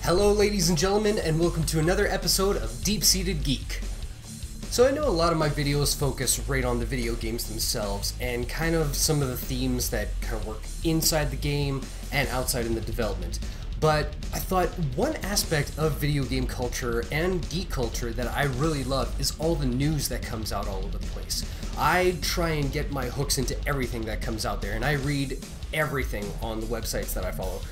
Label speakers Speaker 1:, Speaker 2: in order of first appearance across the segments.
Speaker 1: Hello ladies and gentlemen, and welcome to another episode of DeepSeededGeek. So I know a lot of my videos focus right on the video games themselves and kind of some of the themes that kind of work inside the game and outside in the development. But I thought one aspect of video game culture and geek culture that I really love is all the news that comes out all over the place. I try and get my hooks into everything that comes out there, and I read everything on the websites that I follow.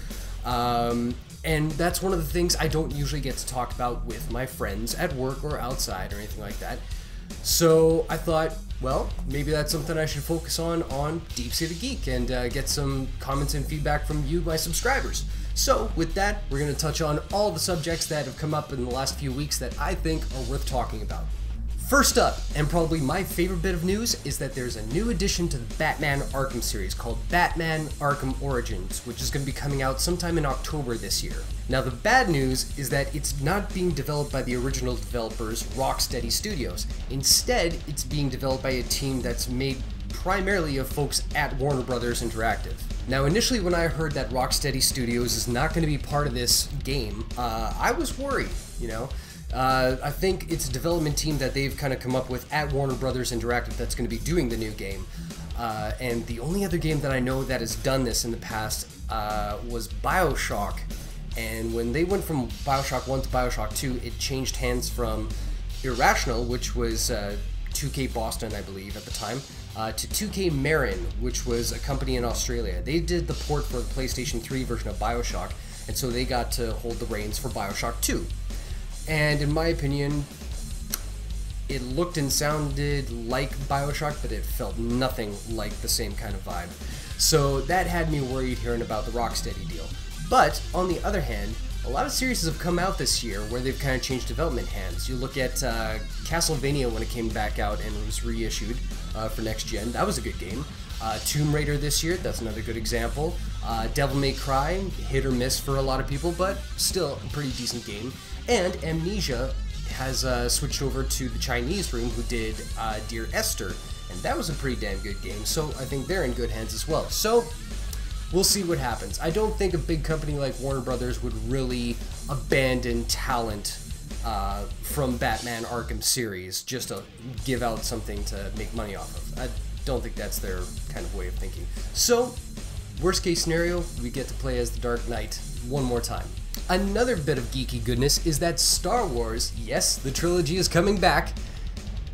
Speaker 1: And that's one of the things I don't usually get to talk about with my friends at work or outside or anything like that. So I thought, well, maybe that's something I should focus on DeepSeededGeek and get some comments and feedback from you, my subscribers. So with that, we're going to touch on all the subjects that have come up in the last few weeks that I think are worth talking about. First up, and probably my favorite bit of news, is that there's a new addition to the Batman Arkham series called Batman Arkham Origins, which is going to be coming out sometime in October this year. Now the bad news is that it's not being developed by the original developers, Rocksteady Studios. Instead, it's being developed by a team that's made primarily of folks at Warner Brothers Interactive. Now initially when I heard that Rocksteady Studios is not going to be part of this game, I was worried, you know. I think it's a development team that they've kind of come up with at Warner Brothers Interactive that's going to be doing the new game. And the only other game that I know that has done this in the past was Bioshock. And when they went from Bioshock 1 to Bioshock 2, it changed hands from Irrational, which was 2K Boston, I believe, at the time, to 2K Marin, which was a company in Australia. They did the port for the PlayStation 3 version of Bioshock, and so they got to hold the reins for Bioshock 2. And in my opinion, it looked and sounded like Bioshock, but it felt nothing like the same kind of vibe. So that had me worried hearing about the Rocksteady deal. But on the other hand, a lot of series have come out this year where they've kind of changed development hands. You look at Castlevania when it came back out and was reissued for next gen. That was a good game. Tomb Raider this year, that's another good example. Devil May Cry, hit or miss for a lot of people, but still a pretty decent game. And Amnesia has switched over to the Chinese room who did Dear Esther, and that was a pretty damn good game, so I think they're in good hands as well. So we'll see what happens. I don't think a big company like Warner Brothers would really abandon talent from Batman Arkham series just to give out something to make money off of. I don't think that's their kind of way of thinking. So, worst case scenario, we get to play as the Dark Knight one more time. Another bit of geeky goodness is that Star Wars, yes, the trilogy is coming back,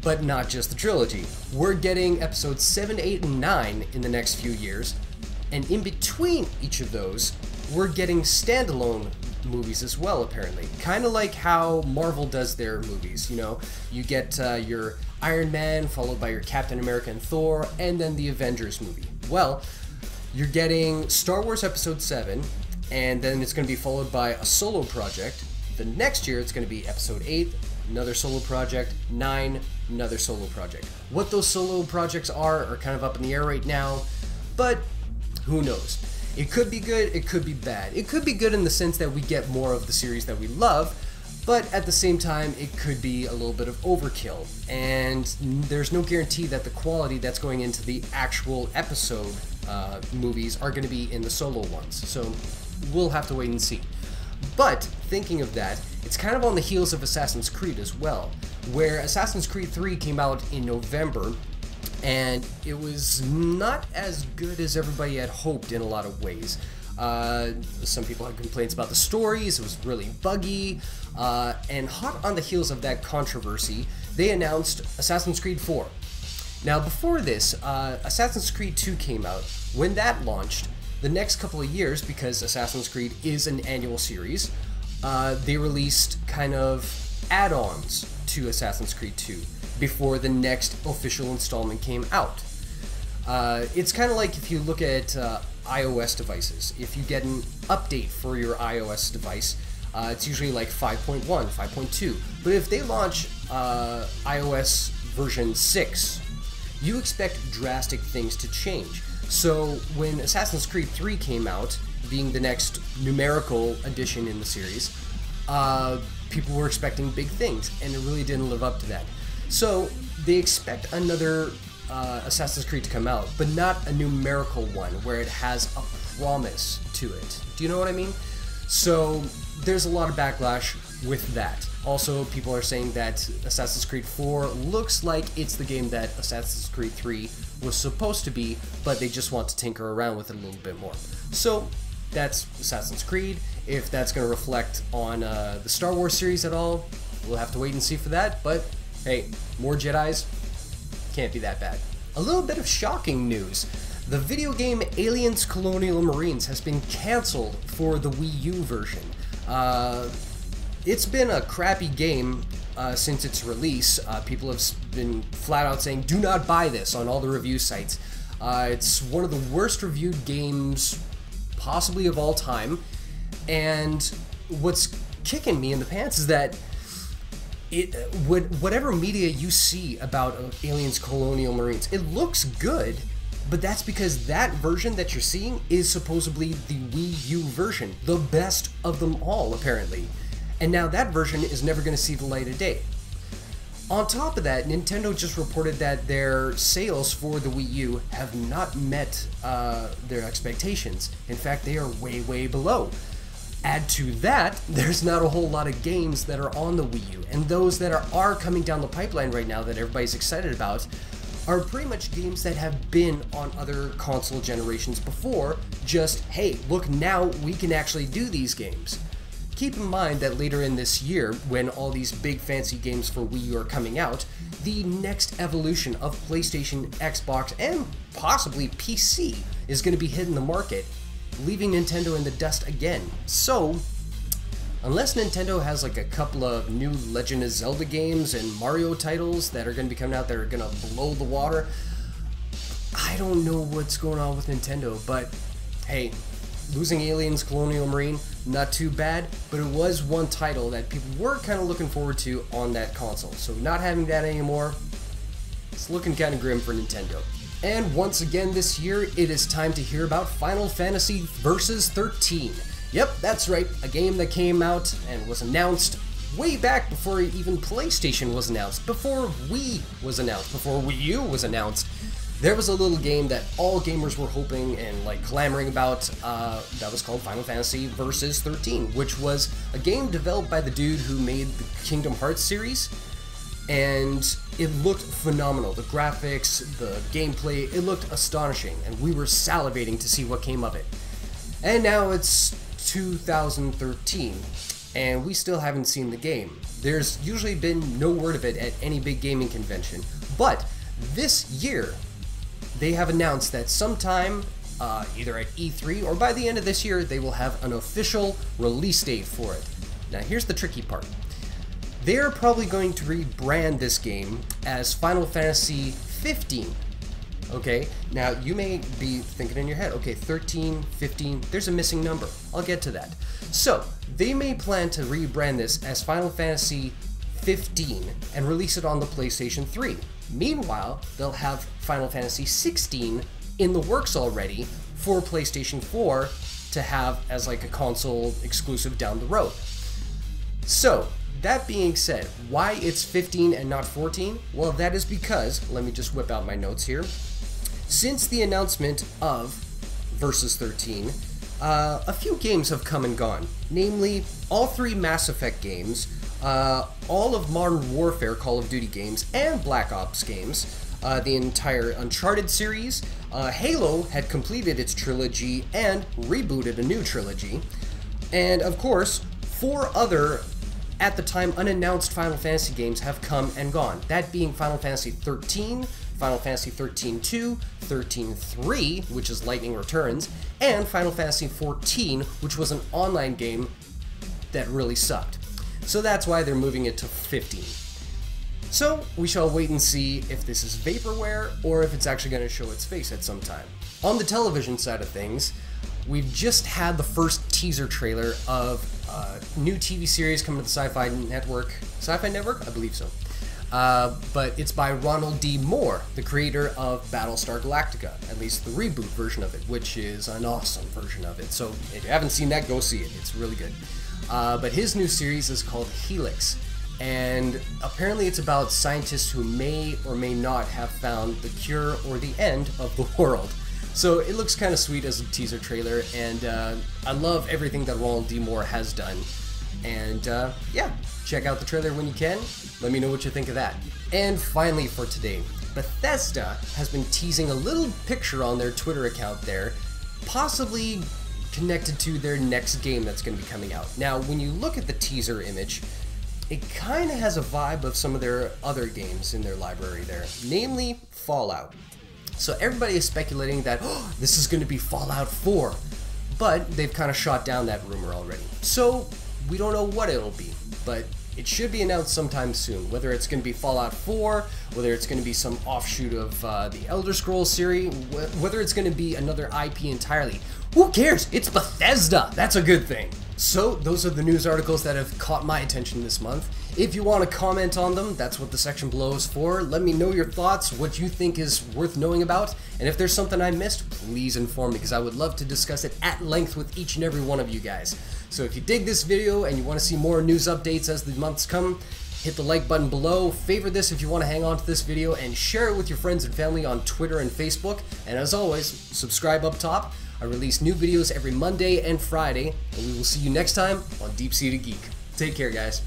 Speaker 1: but not just the trilogy. We're getting episodes 7, 8, and 9 in the next few years, and in between each of those, we're getting standalone movies as well, apparently. Kind of like how Marvel does their movies, you know? You get your Iron Man, followed by your Captain America and Thor, and then the Avengers movie. Well, you're getting Star Wars Episode 7, and then it's going to be followed by a solo project. The next year it's going to be Episode 8, another solo project, 9, another solo project. What those solo projects are kind of up in the air right now, but who knows? It could be good, it could be bad. It could be good in the sense that we get more of the series that we love, but at the same time it could be a little bit of overkill, and there's no guarantee that the quality that's going into the actual episode movies are going to be in the solo ones. So we'll have to wait and see. But thinking of that, it's kind of on the heels of Assassin's Creed as well, where Assassin's Creed 3 came out in November, and it was not as good as everybody had hoped in a lot of ways. Some people had complaints about the stories, it was really buggy, and hot on the heels of that controversy, they announced Assassin's Creed 4. Now before this, Assassin's Creed 2 came out. When that launched, the next couple of years, because Assassin's Creed is an annual series, they released kind of add-ons to Assassin's Creed 2 before the next official installment came out. It's kind of like if you look at iOS devices. If you get an update for your iOS device, it's usually like 5.1, 5.2. But if they launch iOS version 6, you expect drastic things to change. So when Assassin's Creed 3 came out, being the next numerical addition in the series, people were expecting big things, and it really didn't live up to that. So they expect another Assassin's Creed to come out, but not a numerical one where it has a promise to it. Do you know what I mean? So there's a lot of backlash with that. Also, people are saying that Assassin's Creed 4 looks like it's the game that Assassin's Creed 3 was supposed to be, but they just want to tinker around with it a little bit more. So that's Assassin's Creed. If that's going to reflect on the Star Wars series at all, we'll have to wait and see for that, but hey, more Jedis, can't be that bad. A little bit of shocking news. The video game Aliens Colonial Marines has been cancelled for the Wii U version. It's been a crappy game since its release. People have been flat out saying, do not buy this on all the review sites. It's one of the worst reviewed games possibly of all time. And what's kicking me in the pants is that whatever media you see about Aliens Colonial Marines, it looks good, but that's because that version that you're seeing is supposedly the Wii U version, the best of them all, apparently. And now that version is never going to see the light of day. On top of that, Nintendo just reported that their sales for the Wii U have not met their expectations. In fact, they are way, way below. Add to that, there's not a whole lot of games that are on the Wii U, and those that are coming down the pipeline right now that everybody's excited about are pretty much games that have been on other console generations before, just, hey, look, now we can actually do these games. Keep in mind that later in this year, when all these big fancy games for Wii U are coming out, the next evolution of PlayStation, Xbox, and possibly PC is going to be hitting the market, leaving Nintendo in the dust again. So, unless Nintendo has like a couple of new Legend of Zelda games and Mario titles that are going to be coming out that are going to blow the water, I don't know what's going on with Nintendo, but hey, losing Aliens Colonial Marine, not too bad, but it was one title that people were kind of looking forward to on that console. So not having that anymore, it's looking kind of grim for Nintendo. And once again this year, it is time to hear about Final Fantasy Versus 13. Yep, that's right, a game that came out and was announced way back before even PlayStation was announced, before Wii was announced, before Wii U was announced. There was a little game that all gamers were hoping and like clamoring about that was called Final Fantasy Versus 13, which was a game developed by the dude who made the Kingdom Hearts series. And it looked phenomenal. The graphics, the gameplay, it looked astonishing, and we were salivating to see what came of it. And now it's 2013, and we still haven't seen the game. There's usually been no word of it at any big gaming convention, but this year, they have announced that sometime, either at E3 or by the end of this year, they will have an official release date for it. Now here's the tricky part. They're probably going to rebrand this game as Final Fantasy 15. Okay, now you may be thinking in your head, okay, 13, 15, there's a missing number. I'll get to that. So, they may plan to rebrand this as Final Fantasy 15 and release it on the PlayStation 3. Meanwhile, they'll have Final Fantasy 16 in the works already for PlayStation 4 to have as like a console exclusive down the road. So, that being said, why it's 15 and not 14? Well, that is because, let me just whip out my notes here. Since the announcement of Versus 13, a few games have come and gone. Namely, all three Mass Effect games, all of Modern Warfare Call of Duty games, and Black Ops games, the entire Uncharted series. Halo had completed its trilogy and rebooted a new trilogy. And of course, 4 other at the time unannounced Final Fantasy games have come and gone. That being Final Fantasy 13, Final Fantasy 13-2, 13-3, which is Lightning Returns, and Final Fantasy 14, which was an online game that really sucked. So that's why they're moving it to 15. So we shall wait and see if this is vaporware or if it's actually going to show its face at some time. On the television side of things, we've just had the first teaser trailer of a new TV series coming to the Sci Fi Network. Sci Fi Network? I believe so. But it's by Ronald D. Moore, the creator of Battlestar Galactica, at least the reboot version of it, which is an awesome version of it. So if you haven't seen that, go see it. It's really good. But his new series is called Helix, and apparently it's about scientists who may or may not have found the cure or the end of the world. So it looks kind of sweet as a teaser trailer, and I love everything that Ronald D. Moore has done. And yeah, check out the trailer when you can. Let me know what you think of that. And finally for today, Bethesda has been teasing a little picture on their Twitter account there, possibly connected to their next game that's going to be coming out. Now, when you look at the teaser image, it kind of has a vibe of some of their other games in their library there, namely Fallout. So everybody is speculating that, oh, this is going to be Fallout 4, but they've kind of shot down that rumor already. So we don't know what it'll be, but it should be announced sometime soon, whether it's going to be Fallout 4, whether it's going to be some offshoot of the Elder Scrolls series, whether it's going to be another IP entirely. Who cares? It's Bethesda! That's a good thing! So, those are the news articles that have caught my attention this month. If you want to comment on them, that's what the section below is for. Let me know your thoughts, what you think is worth knowing about, and if there's something I missed, please inform me, because I would love to discuss it at length with each and every one of you guys. So if you dig this video and you want to see more news updates as the months come, hit the like button below, favorite this if you want to hang on to this video, and share it with your friends and family on Twitter and Facebook. And as always, subscribe up top. I release new videos every Monday and Friday, and we will see you next time on Deep Seeded Geek. Take care, guys.